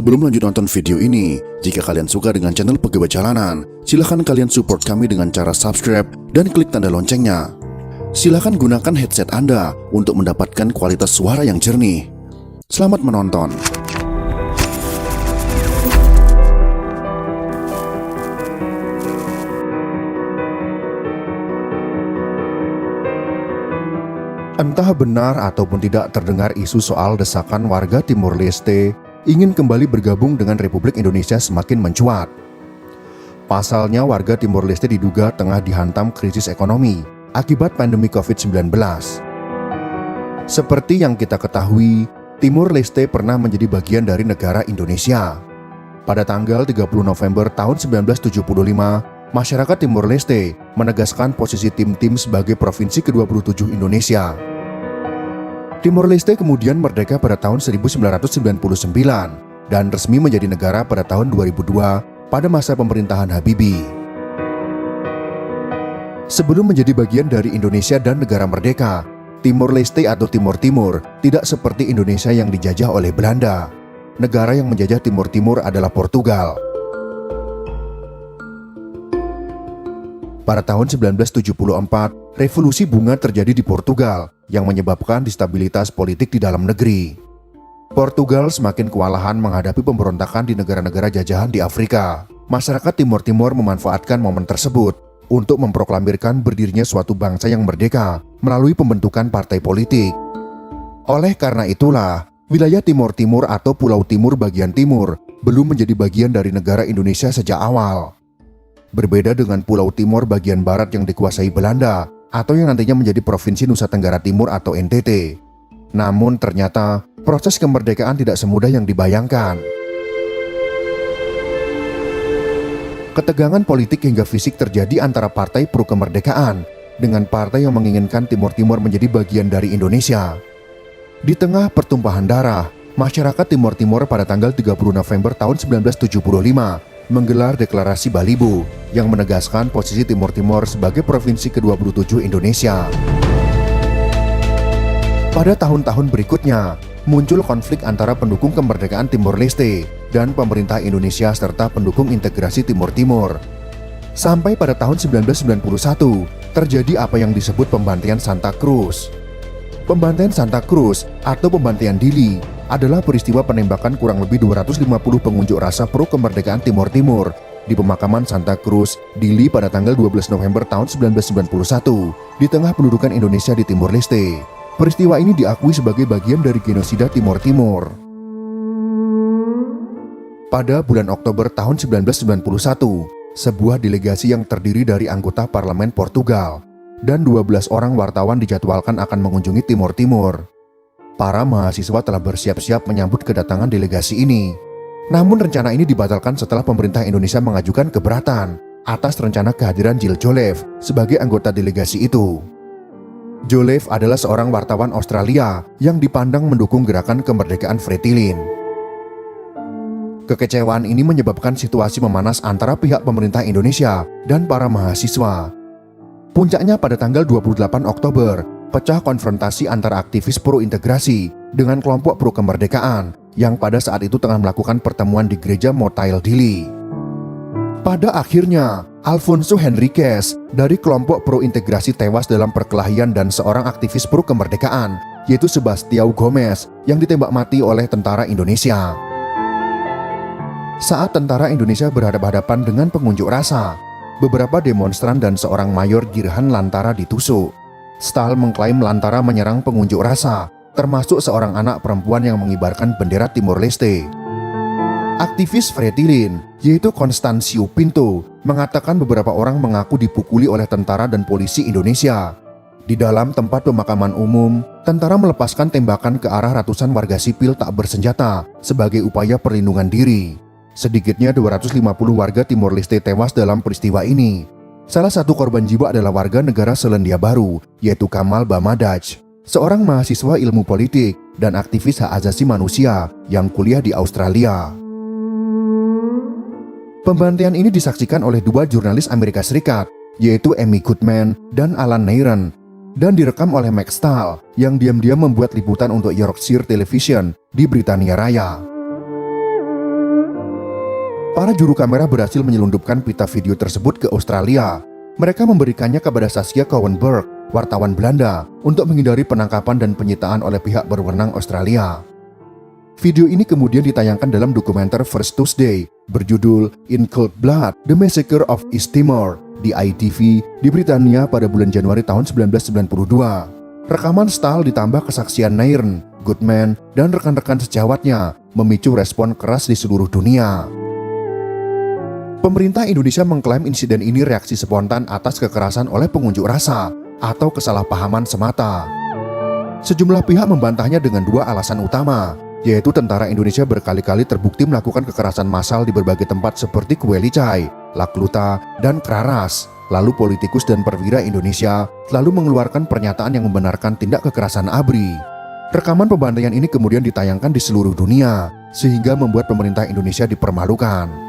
Sebelum lanjut nonton video ini, jika kalian suka dengan channel Pegawai Jalanan, silahkan kalian support kami dengan cara subscribe dan klik tanda loncengnya. Silahkan gunakan headset Anda untuk mendapatkan kualitas suara yang jernih. Selamat menonton. Entah benar ataupun tidak terdengar isu soal desakan warga Timor Leste ingin kembali bergabung dengan Republik Indonesia semakin mencuat. Pasalnya warga Timor Leste diduga tengah dihantam krisis ekonomi akibat pandemi COVID-19. Seperti yang kita ketahui, Timor Leste pernah menjadi bagian dari negara Indonesia. Pada tanggal 30 November tahun 1975, masyarakat Timor Leste menegaskan posisi Tim-Tim sebagai provinsi ke-27 Indonesia. Timor Leste kemudian merdeka pada tahun 1999 dan resmi menjadi negara pada tahun 2002 pada masa pemerintahan Habibie. Sebelum menjadi bagian dari Indonesia dan negara merdeka, Timor Leste atau Timor Timur tidak seperti Indonesia yang dijajah oleh Belanda. Negara yang menjajah Timor Timur adalah Portugal. Pada tahun 1974, revolusi bunga terjadi di Portugal yang menyebabkan instabilitas politik di dalam negeri. Portugal semakin kewalahan menghadapi pemberontakan di negara-negara jajahan di Afrika. Masyarakat Timor Timur memanfaatkan momen tersebut untuk memproklamirkan berdirinya suatu bangsa yang merdeka melalui pembentukan partai politik. Oleh karena itulah, wilayah Timor Timur atau Pulau Timur bagian timur belum menjadi bagian dari negara Indonesia sejak awal. Berbeda dengan Pulau Timor bagian barat yang dikuasai Belanda atau yang nantinya menjadi Provinsi Nusa Tenggara Timur atau NTT. Namun ternyata proses kemerdekaan tidak semudah yang dibayangkan. Ketegangan politik hingga fisik terjadi antara partai pro kemerdekaan dengan partai yang menginginkan Timor Timur menjadi bagian dari Indonesia. Di tengah pertumpahan darah, masyarakat Timor Timur pada tanggal 30 November tahun 1975 menggelar deklarasi Balibo yang menegaskan posisi Timor Timur sebagai provinsi ke-27 Indonesia. Pada tahun-tahun berikutnya, muncul konflik antara pendukung kemerdekaan Timor Leste dan pemerintah Indonesia serta pendukung integrasi Timor Timur. Sampai pada tahun 1991, terjadi apa yang disebut pembantaian Santa Cruz. Pembantaian Santa Cruz atau pembantaian Dili adalah peristiwa penembakan kurang lebih 250 pengunjuk rasa pro kemerdekaan Timor Timur di pemakaman Santa Cruz, Dili pada tanggal 12 November tahun 1991 di tengah pendudukan Indonesia di Timor Leste. Peristiwa ini diakui sebagai bagian dari genosida Timor Timur. Pada bulan Oktober tahun 1991, sebuah delegasi yang terdiri dari anggota parlemen Portugal dan 12 orang wartawan dijadwalkan akan mengunjungi Timor Timur. Para mahasiswa telah bersiap-siap menyambut kedatangan delegasi ini. Namun rencana ini dibatalkan setelah pemerintah Indonesia mengajukan keberatan atas rencana kehadiran Jill Joliffe sebagai anggota delegasi itu. Joliffe adalah seorang wartawan Australia yang dipandang mendukung gerakan kemerdekaan Fretilin. Kekecewaan ini menyebabkan situasi memanas antara pihak pemerintah Indonesia dan para mahasiswa. Puncaknya pada tanggal 28 Oktober, pecah konfrontasi antara aktivis pro-integrasi dengan kelompok pro-kemerdekaan yang pada saat itu tengah melakukan pertemuan di gereja Motail Dili. Pada akhirnya, Alfonso Henriquez dari kelompok pro-integrasi tewas dalam perkelahian dan seorang aktivis pro-kemerdekaan, yaitu Sebastião Gomes, yang ditembak mati oleh tentara Indonesia. Saat tentara Indonesia berhadapan-hadapan dengan pengunjuk rasa, beberapa demonstran dan seorang mayor Girhan Lantara ditusuk. Stahl mengklaim Lantara menyerang pengunjuk rasa, termasuk seorang anak perempuan yang mengibarkan bendera Timor Leste. Aktivis Fretilin, yaitu Constancio Pinto, mengatakan beberapa orang mengaku dipukuli oleh tentara dan polisi Indonesia. Di dalam tempat pemakaman umum, tentara melepaskan tembakan ke arah ratusan warga sipil tak bersenjata sebagai upaya perlindungan diri. Sedikitnya 250 warga Timor Leste tewas dalam peristiwa ini. Salah satu korban jiwa adalah warga negara Selandia Baru, yaitu Kamal Bamadaj, seorang mahasiswa ilmu politik dan aktivis hak asasi manusia yang kuliah di Australia. Pembantaian ini disaksikan oleh dua jurnalis Amerika Serikat, yaitu Amy Goodman dan Alan Neiron, dan direkam oleh Max Stahl yang diam-diam membuat liputan untuk Yorkshire Television di Britania Raya. Para juru kamera berhasil menyelundupkan pita video tersebut ke Australia. Mereka memberikannya kepada Saskia Kouwenberg, wartawan Belanda, untuk menghindari penangkapan dan penyitaan oleh pihak berwenang Australia. Video ini kemudian ditayangkan dalam dokumenter First Tuesday berjudul In Cold Blood: The Massacre of East Timor di ITV di Britania pada bulan Januari tahun 1992. Rekaman Stahl ditambah kesaksian Nairn, Goodman, dan rekan-rekan sejawatnya memicu respon keras di seluruh dunia. Pemerintah Indonesia mengklaim insiden ini reaksi spontan atas kekerasan oleh pengunjuk rasa atau kesalahpahaman semata. Sejumlah pihak membantahnya dengan dua alasan utama, yaitu tentara Indonesia berkali-kali terbukti melakukan kekerasan massal di berbagai tempat seperti Kuelicai, Lakluta, dan Kraras. Lalu politikus dan perwira Indonesia selalu mengeluarkan pernyataan yang membenarkan tindak kekerasan ABRI. Rekaman pembantaian ini kemudian ditayangkan di seluruh dunia, sehingga membuat pemerintah Indonesia dipermalukan.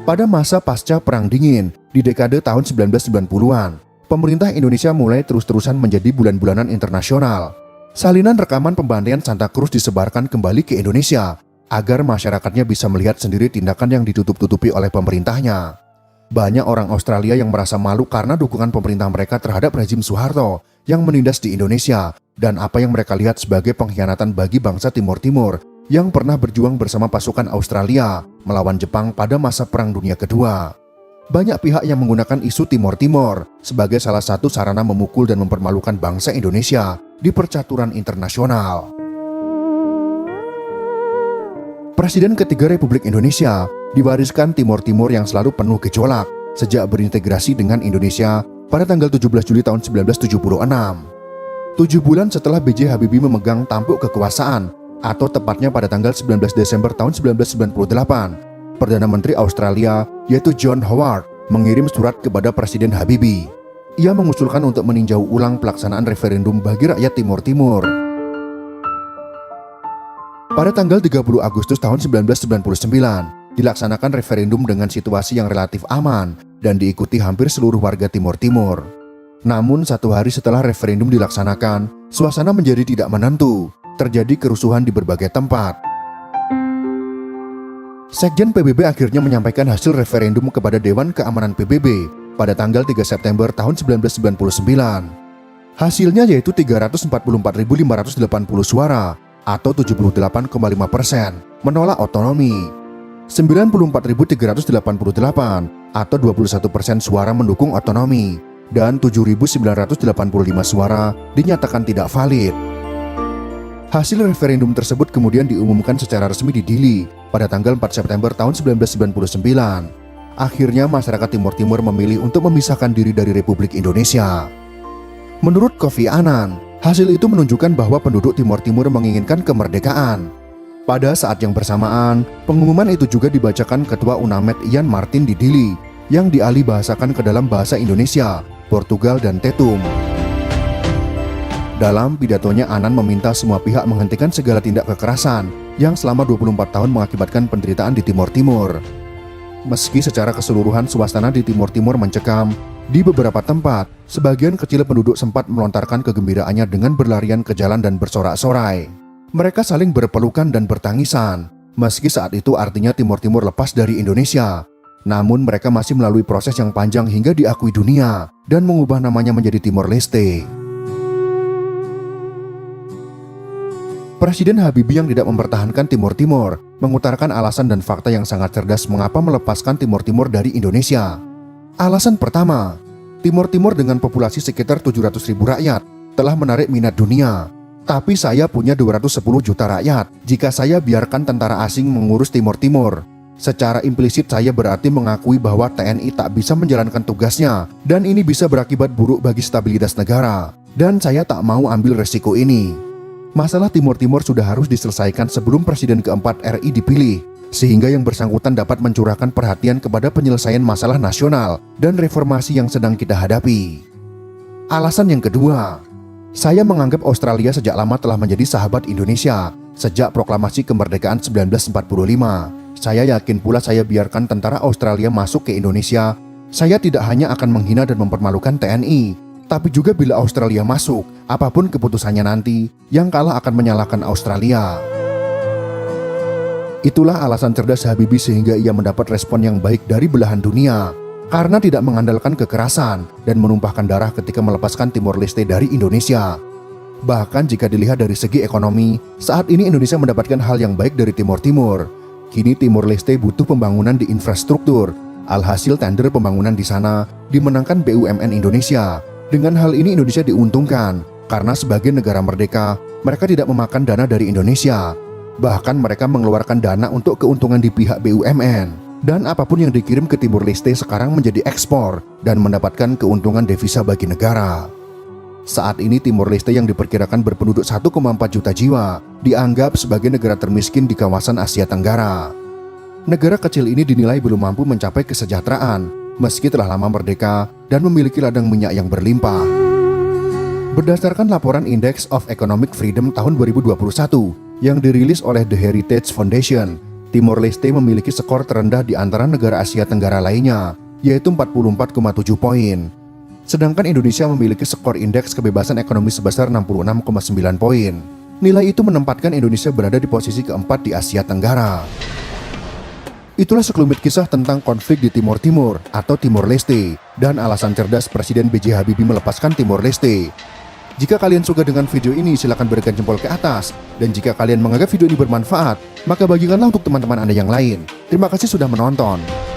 Pada masa pasca Perang Dingin, di dekade tahun 1990-an, pemerintah Indonesia mulai terus-terusan menjadi bulan-bulanan internasional. Salinan rekaman pembantaian Santa Cruz disebarkan kembali ke Indonesia, agar masyarakatnya bisa melihat sendiri tindakan yang ditutup-tutupi oleh pemerintahnya. Banyak orang Australia yang merasa malu karena dukungan pemerintah mereka terhadap rezim Soeharto yang menindas di Indonesia dan apa yang mereka lihat sebagai pengkhianatan bagi bangsa Timur Timur yang pernah berjuang bersama pasukan Australia melawan Jepang pada masa Perang Dunia Kedua. Banyak pihak yang menggunakan isu Timor Timor sebagai salah satu sarana memukul dan mempermalukan bangsa Indonesia di percaturan internasional. Presiden ketiga Republik Indonesia diwariskan Timor Timur yang selalu penuh gejolak sejak berintegrasi dengan Indonesia pada tanggal 17 Juli tahun 1976. 7 bulan setelah B.J. Habibie memegang tampuk kekuasaan, atau tepatnya pada tanggal 19 Desember tahun 1998, Perdana Menteri Australia yaitu John Howard mengirim surat kepada Presiden Habibie. Ia mengusulkan untuk meninjau ulang pelaksanaan referendum bagi rakyat Timor Timur. Pada tanggal 30 Agustus tahun 1999, dilaksanakan referendum dengan situasi yang relatif aman dan diikuti hampir seluruh warga Timor Timur. Namun 1 hari setelah referendum dilaksanakan, suasana menjadi tidak menentu. Terjadi kerusuhan di berbagai tempat. Sekjen PBB akhirnya menyampaikan hasil referendum kepada Dewan Keamanan PBB pada tanggal 3 September tahun 1999. Hasilnya yaitu 344.580 suara atau 78,5% menolak otonomi. 94.388 atau 21% suara mendukung otonomi dan 7.985 suara dinyatakan tidak valid. Hasil referendum tersebut kemudian diumumkan secara resmi di Dili pada tanggal 4 September tahun 1999. Akhirnya masyarakat Timor Timur memilih untuk memisahkan diri dari Republik Indonesia. Menurut Kofi Annan, hasil itu menunjukkan bahwa penduduk Timor Timur menginginkan kemerdekaan. Pada saat yang bersamaan, pengumuman itu juga dibacakan Ketua UNAMED Ian Martin di Dili yang dialih bahasakan ke dalam bahasa Indonesia, Portugal, dan Tetum. Dalam pidatonya, Annan meminta semua pihak menghentikan segala tindak kekerasan yang selama 24 tahun mengakibatkan penderitaan di Timor Timur. Meski secara keseluruhan suasana di Timor Timur mencekam, di beberapa tempat, sebagian kecil penduduk sempat melontarkan kegembiraannya dengan berlarian ke jalan dan bersorak-sorai. Mereka saling berpelukan dan bertangisan, meski saat itu artinya Timor Timur lepas dari Indonesia. Namun mereka masih melalui proses yang panjang hingga diakui dunia dan mengubah namanya menjadi Timor Leste. Presiden Habibie yang tidak mempertahankan Timor Timur mengutarakan alasan dan fakta yang sangat cerdas mengapa melepaskan Timor Timur dari Indonesia. Alasan pertama, Timor Timur dengan populasi sekitar 700.000 rakyat telah menarik minat dunia. Tapi saya punya 210 juta rakyat. Jika saya biarkan tentara asing mengurus Timor Timur, secara implisit saya berarti mengakui bahwa TNI tak bisa menjalankan tugasnya dan ini bisa berakibat buruk bagi stabilitas negara. Dan saya tak mau ambil resiko ini. Masalah Timor Timur sudah harus diselesaikan sebelum Presiden keempat RI dipilih, sehingga yang bersangkutan dapat mencurahkan perhatian kepada penyelesaian masalah nasional dan reformasi yang sedang kita hadapi. Alasan yang kedua, saya menganggap Australia sejak lama telah menjadi sahabat Indonesia sejak proklamasi kemerdekaan 1945. Saya yakin pula saya biarkan tentara Australia masuk ke Indonesia, saya tidak hanya akan menghina dan mempermalukan TNI, tapi juga bila Australia masuk, apapun keputusannya nanti, yang kalah akan menyalahkan Australia. Itulah alasan cerdas Habibie sehingga ia mendapat respon yang baik dari belahan dunia, karena tidak mengandalkan kekerasan dan menumpahkan darah ketika melepaskan Timor Leste dari Indonesia. Bahkan jika dilihat dari segi ekonomi, saat ini Indonesia mendapatkan hal yang baik dari Timor Timur. Kini Timor Leste butuh pembangunan di infrastruktur. Alhasil tender pembangunan di sana dimenangkan BUMN Indonesia. Dengan hal ini Indonesia diuntungkan, karena sebagai negara merdeka, mereka tidak memakan dana dari Indonesia. Bahkan mereka mengeluarkan dana untuk keuntungan di pihak BUMN. Dan apapun yang dikirim ke Timor Leste sekarang menjadi ekspor dan mendapatkan keuntungan devisa bagi negara. Saat ini Timor Leste yang diperkirakan berpenduduk 1,4 juta jiwa dianggap sebagai negara termiskin di kawasan Asia Tenggara. Negara kecil ini dinilai belum mampu mencapai kesejahteraan meski telah lama merdeka dan memiliki ladang minyak yang berlimpah. Berdasarkan laporan Index of Economic Freedom tahun 2021 yang dirilis oleh The Heritage Foundation, Timor Leste memiliki skor terendah di antara negara Asia Tenggara lainnya, yaitu 44,7 poin. Sedangkan Indonesia memiliki skor indeks kebebasan ekonomi sebesar 66,9 poin. Nilai itu menempatkan Indonesia berada di posisi keempat di Asia Tenggara. Itulah sekelumit kisah tentang konflik di Timor Timur atau Timor Leste dan alasan cerdas Presiden B.J. Habibie melepaskan Timor Leste. Jika kalian suka dengan video ini, silakan berikan jempol ke atas. Dan jika kalian menganggap video ini bermanfaat, maka bagikanlah untuk teman-teman Anda yang lain. Terima kasih sudah menonton.